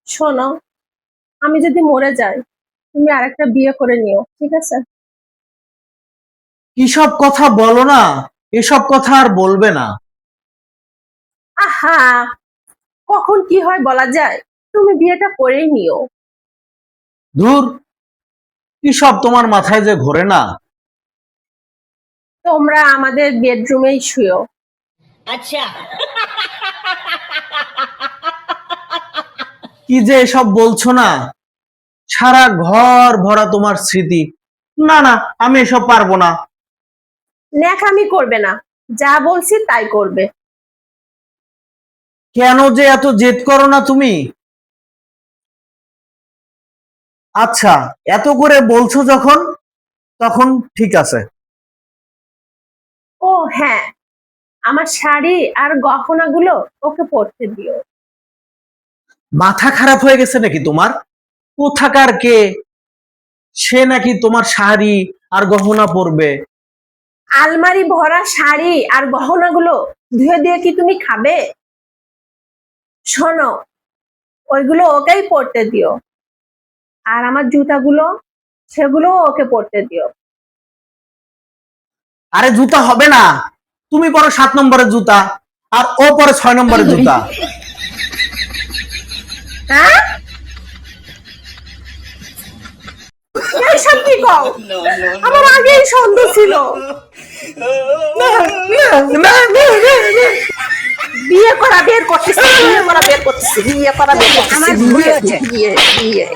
শোনো, আমি যদি মরে যাই তুমি আরেকটা বিয়ে করে নিও, ঠিক আছে? কিসব কথা বলো না, এসব কথা আর বলবে না। আহা, কখন কি হয় বলা যায়? তুমি বিয়েটা করেই নিও। ধুর, কিসব তোমার মাথায় যে ঘোরে না। তোমরা আমাদের বেডরুমেই শুয়ো। अच्छा। কি যে এসব বলছো না, সারা ঘর ভরা তোমার স্মৃতি। না না, আমি এসব পারবো না। ন্যাকামি করবে না, যা বলছি তাই করবে। কেন যে এত জেদ করো না তুমি? আচ্ছা, এত করে বলছো যখন, তখন ঠিক আছে। ও হ্যাঁ, আমার শাড়ি আর গহনাগুলো ওকে পরতে দিও। মাথা খারাপ হয়ে গেছে নাকি তোমার? কোথাকার কে সে নাকি তোমার শাড়ি আর গহনা পরবে? আলমারি ভরা শাড়ি আর গহনাগুলো ধুয়ে দিয়ে কি তুমি খাবে? শোনো, ওইগুলো ওকেই পরতে দিও। আর আমার জুতাগুলো, সেগুলো ওকে পরতে দিও। আরে জুতা হবে না, তুমি পরো 7 নম্বরের জুতা, আর ও পরে 6 নম্বরের জুতা। হ্যাঁ, এইসব কি কও? আমার আগেই সন্দেহ ছিল। বিয়ে করা বের করতেছি, বিয়ে করা বের করতেছি, বিয়ে করা বের করতেছি, আমার ভুল হয়েছে। বিয়ে বিয়ে